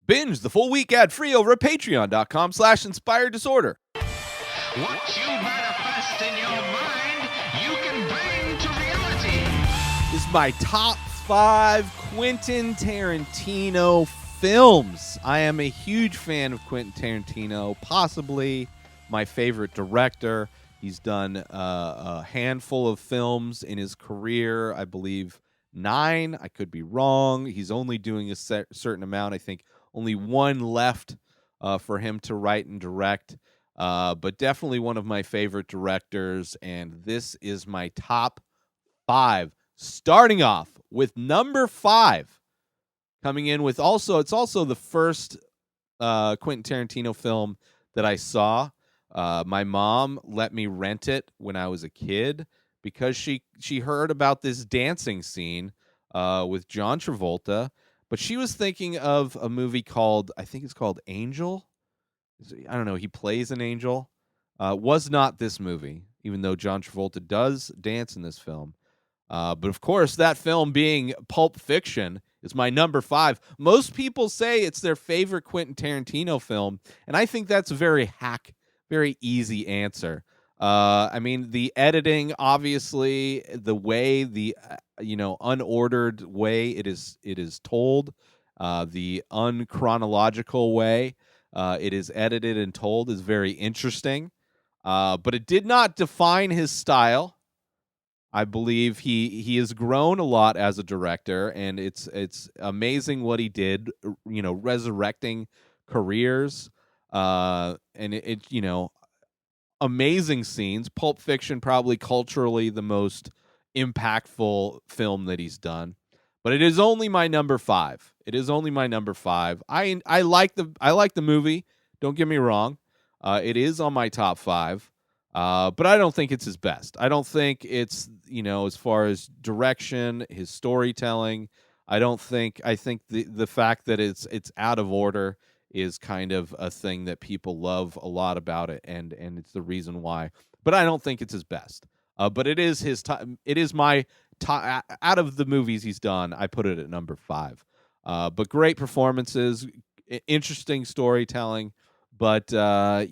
Binge the full week ad-free over at patreon.com/inspireddisorder. What you manifest in your mind, you can bring to reality. This is my top 5 Quentin Tarantino films. I am a huge fan of Quentin Tarantino, possibly my favorite director. He's done a handful of films in his career, I believe 9. I could be wrong. He's only doing a certain amount. I think only 1 left for him to write and direct, but definitely one of my favorite directors, and this is my top 5. Starting off with number 5, coming in with it's also the first Quentin Tarantino film that I saw. My mom let me rent it when I was a kid because she heard about this dancing scene with John Travolta, but she was thinking of a movie called, I think it's called Angel. I don't know. He plays an angel. Was not this movie, even though John Travolta does dance in this film. But of course, that film being Pulp Fiction is my number 5. Most people say it's their favorite Quentin Tarantino film, and I think that's a very easy answer. I mean, the editing, obviously, the way the unordered way it is told, the unchronological way it is edited and told is very interesting. But it did not define his style. I believe he has grown a lot as a director, and it's amazing what he did, resurrecting careers, and amazing scenes. Pulp Fiction, probably culturally the most impactful film that he's done, but it is only my number 5. It is only my number 5. I like the movie. Don't get me wrong. It is on my top 5. But I don't think it's his best. I don't think it's, as far as direction, his storytelling, I think the fact that it's out of order is kind of a thing that people love a lot about it, and it's the reason why. But I don't think it's his best. But it is his it is my top out of the movies he's done. I put it at number 5. But great performances, interesting storytelling, but it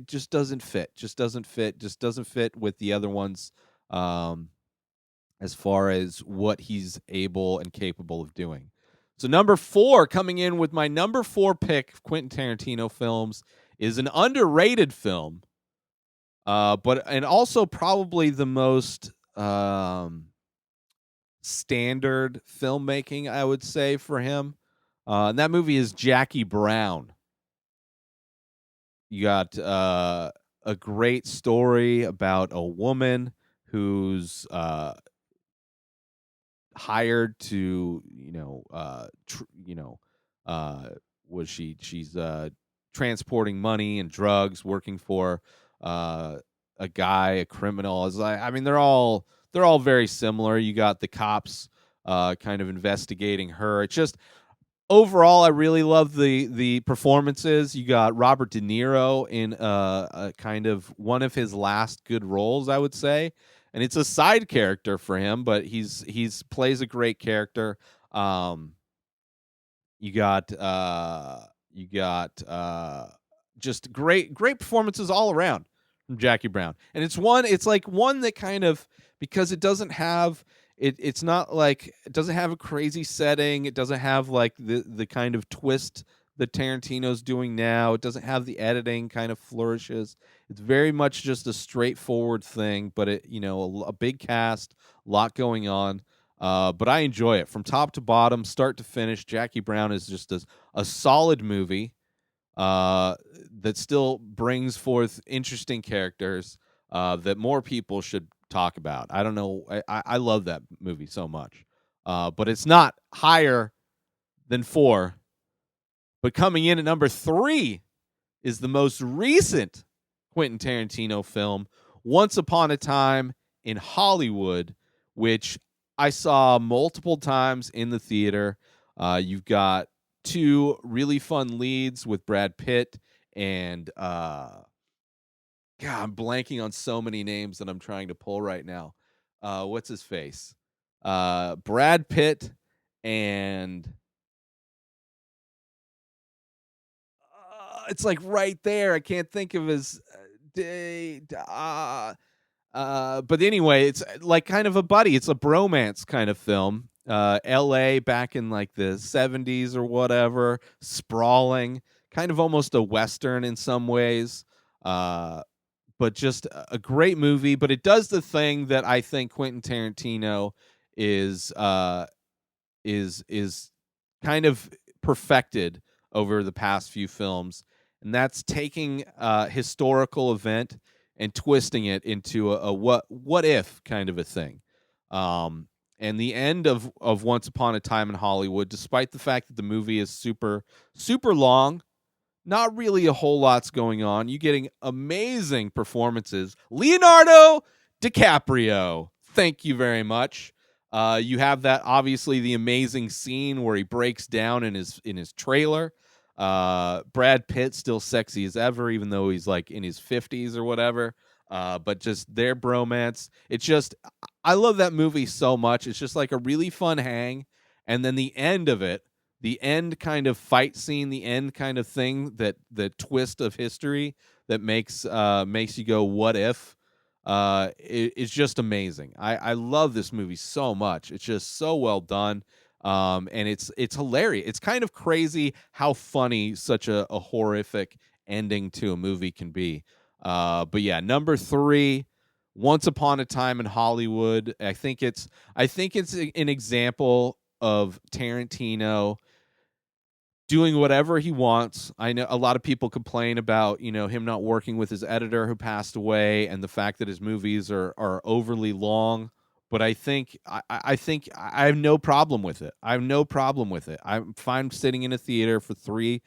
just doesn't fit. Just doesn't fit with the other ones, as far as what he's able and capable of doing. So number 4, coming in with my number 4 pick of Quentin Tarantino films, is an underrated film, and also probably the most standard filmmaking, I would say, for him. And that movie is Jackie Brown. You got a great story about a woman who's hired to, she's transporting money and drugs, working for a guy, a criminal. I mean, they're all very similar. You got the cops kind of investigating her. It's just, overall, I really love the performances. You got Robert De Niro in a kind of one of his last good roles, I would say, and it's a side character for him, but he's plays a great character. You got just great performances all around from Jackie Brown, and it's like one that kind of, because it doesn't have. It's not like, it doesn't have a crazy setting. It doesn't have like the kind of twist that Tarantino's doing now. It doesn't have the editing kind of flourishes. It's very much just a straightforward thing, but a big cast, a lot going on. But I enjoy it from top to bottom, start to finish. Jackie Brown is just a solid movie that still brings forth interesting characters that more people should talk about. I don't know. I love that movie so much. But it's not higher than 4. But coming in at number 3 is the most recent Quentin Tarantino film, Once Upon a Time in Hollywood, which I saw multiple times in the theater. You've got 2 really fun leads with Brad Pitt and God, I'm blanking on so many names that I'm trying to pull right now. What's his face? Brad Pitt and it's like right there. I can't think of his day. But anyway, it's like kind of a buddy. It's a bromance kind of film. L.A. back in like the 70s or whatever, sprawling, kind of almost a western in some ways. But just a great movie. But it does the thing that I think Quentin Tarantino is is kind of perfected over the past few films, and that's taking a historical event and twisting it into a what if kind of a thing. And the end of Once Upon a Time in Hollywood, despite the fact that the movie is super long, not really a whole lot's going on. You getting amazing performances. Leonardo DiCaprio. Thank you very much. You have that obviously the amazing scene where he breaks down in his trailer. Brad Pitt still sexy as ever, even though he's like in his 50s or whatever. But just their bromance. It's just I love that movie so much. It's just like a really fun hang. And then the end of it, the end kind of fight scene, the end kind of thing, that the twist of history that makes you go, what if? It's just amazing. I love this movie so much. It's just so well done. And it's hilarious. It's kind of crazy how funny such a horrific ending to a movie can be. But yeah, number 3, Once Upon a Time in Hollywood. I think it's an example of Tarantino doing whatever he wants. I know a lot of people complain about, him not working with his editor who passed away, and the fact that his movies are overly long. But I think I have no problem with it. I have no problem with it. I'm fine sitting in a theater for 3+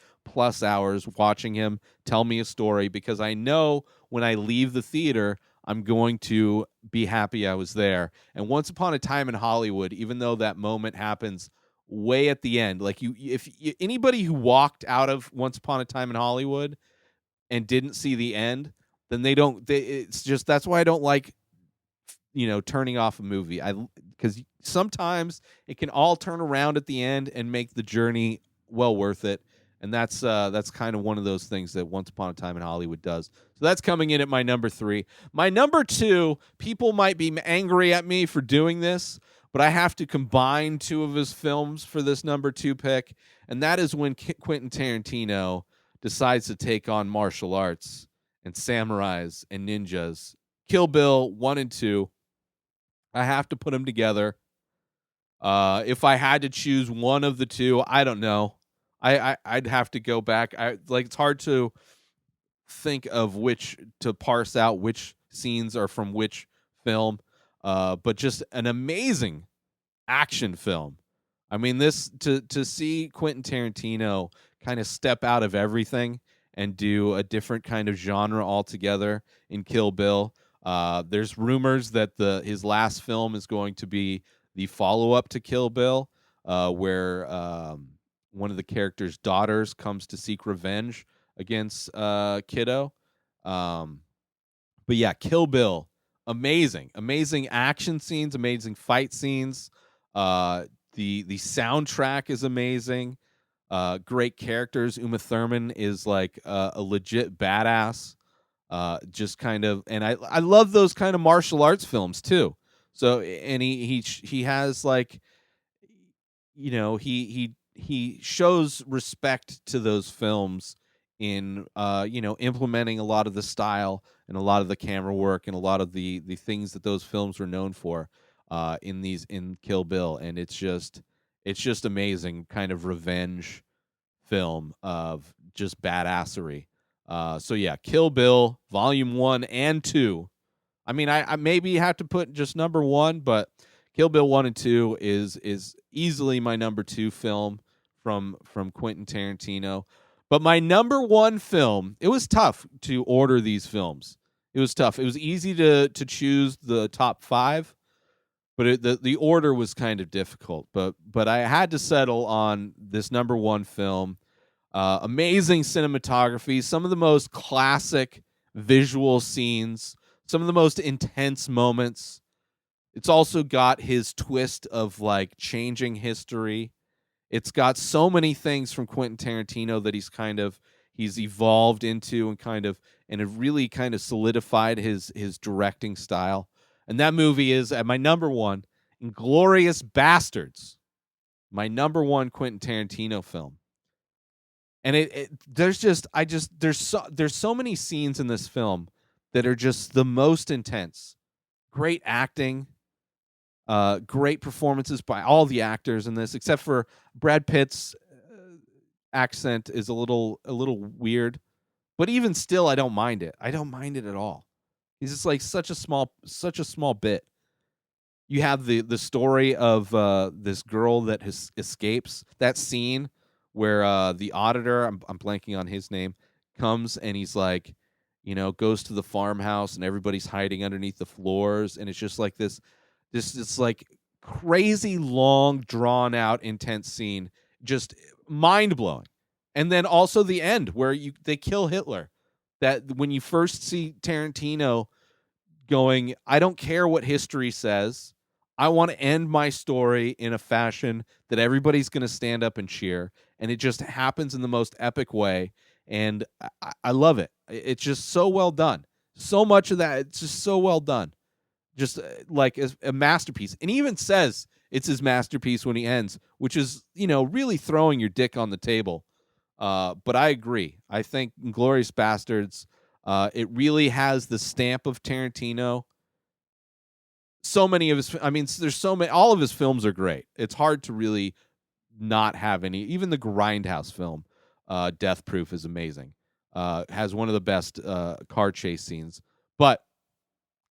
hours watching him tell me a story, because I know when I leave the theater, I'm going to be happy I was there. And Once Upon a Time in Hollywood, even though that moment happens way at the end, like anybody who walked out of Once Upon a Time in Hollywood and didn't see the end, then it's just, that's why I don't like turning off a movie. Because sometimes it can all turn around at the end and make the journey well worth it. And that's kind of one of those things that Once Upon a Time in Hollywood does. So that's coming in at my number 3. My number 2, people might be angry at me for doing this, but I have to combine 2 of his films for this number 2 pick, and that is when Quentin Tarantino decides to take on martial arts and samurais and ninjas. Kill Bill 1 and 2. I have to put them together. If I had to choose one of the 2, I don't know. I'd have to go back. It's hard to think of to parse out which scenes are from which film. But just an amazing action film. I mean, this to see Quentin Tarantino kind of step out of everything and do a different kind of genre altogether in Kill Bill. There's rumors that his last film is going to be the follow-up to Kill Bill, where one of the character's daughters comes to seek revenge against Kiddo. But yeah, Kill Bill, amazing action scenes, amazing fight scenes. The soundtrack is amazing. Great characters. Uma Thurman is like a legit badass. Just kind of, and I love those kind of martial arts films too. So, and he has like, he shows respect to those films in implementing a lot of the style and a lot of the camera work and a lot of the things that those films were known for in Kill Bill. And it's just amazing kind of revenge film of just badassery. So yeah, Kill Bill Volume 1 and 2. I mean, I maybe have to put just number 1, but Kill Bill 1 and 2 is easily my number 2 film from Quentin Tarantino. But my number 1 film, it was tough to order these films. It was tough. It was easy to choose the top 5, but the order was kind of difficult. But I had to settle on this number 1 film. Amazing cinematography, some of the most classic visual scenes, some of the most intense moments. It's also got his twist of like changing history. It's got so many things from Quentin Tarantino that he's evolved into and have really kind of solidified his directing style. And that movie is at my number one, Inglorious Bastards, my number one Quentin Tarantino film. And there's so many scenes in this film that are just the most intense. Great acting, great performances by all the actors in this, except for Brad Pitt's accent is a little weird, but even still, I don't mind it. I don't mind it at all. He's just like such a small bit. You have the story of this girl that escapes. That scene where the auditor, I'm blanking on his name, comes and he's like, goes to the farmhouse and everybody's hiding underneath the floors, and it's just like this like crazy long, drawn out, intense scene, just mind blowing. And then also the end where they kill Hitler. That when you first see Tarantino going, I don't care what history says. I want to end my story in a fashion that everybody's going to stand up and cheer. And it just happens in the most epic way. And I love it. It's just so well done. So much of that, it's just so well done. Just like a masterpiece. And he even says it's his masterpiece when he ends, which is, really throwing your dick on the table. But I agree. I think Inglourious Bastards, it really has the stamp of Tarantino. So many of his, there's so many, all of his films are great. It's hard to really not have any. Even the Grindhouse film, Death Proof, is amazing. Has one of the best car chase scenes. But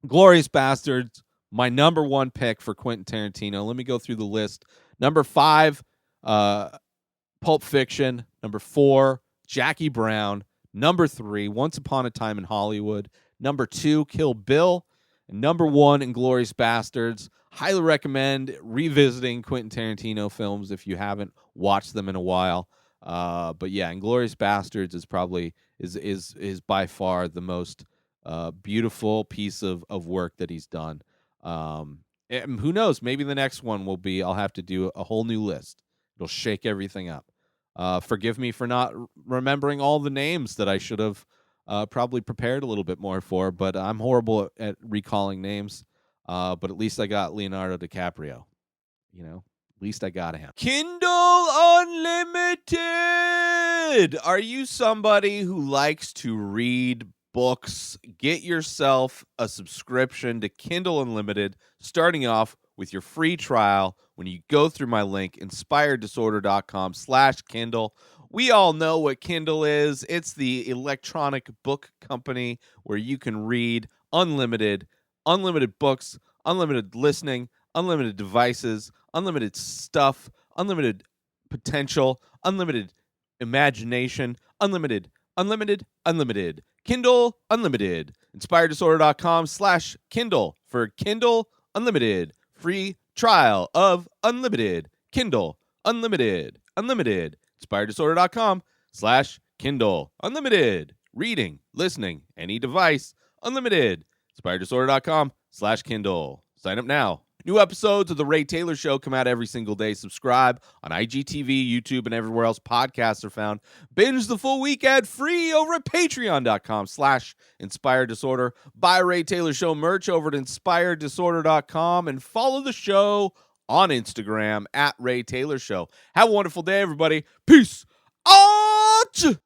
Glorious Bastards, my number one pick for Quentin Tarantino. Let me go through the list. Number 5, Pulp Fiction. Number 4, Jackie Brown. Number 3, Once Upon a Time in Hollywood. Number 2, Kill Bill. And number 1, Inglourious Bastards. Highly recommend revisiting Quentin Tarantino films if you haven't watched them in a while. But yeah, Inglourious Bastards is probably is by far the most beautiful piece of work that he's done. And who knows? Maybe the next one will be, I'll have to do a whole new list. It'll shake everything up. Forgive me for not remembering all the names that I should have probably prepared a little bit more for, but I'm horrible at recalling names. But at least I got Leonardo DiCaprio. At least I got him. Kindle Unlimited! Are you somebody who likes to read books? Get yourself a subscription to Kindle Unlimited, starting off with your free trial when you go through my link, inspireddisorder.com/Kindle. We all know what Kindle is. It's the electronic book company where you can read unlimited books, unlimited listening, unlimited devices, unlimited stuff, unlimited potential, unlimited imagination, unlimited. Kindle Unlimited. InspiredDisorder.com/Kindle for Kindle Unlimited. Free trial of Unlimited. Kindle Unlimited. InspiredDisorder.com/Kindle Unlimited. Reading, listening, any device. Unlimited. InspiredDisorder.com/Kindle. Sign up now. New episodes of The Ray Taylor Show come out every single day. Subscribe on IGTV, YouTube, and everywhere else podcasts are found. Binge the full week ad-free over at patreon.com/InspiredDisorder. Buy Ray Taylor Show merch over at InspiredDisorder.com and follow the show on Instagram at Ray Taylor Show. Have a wonderful day, everybody. Peace out!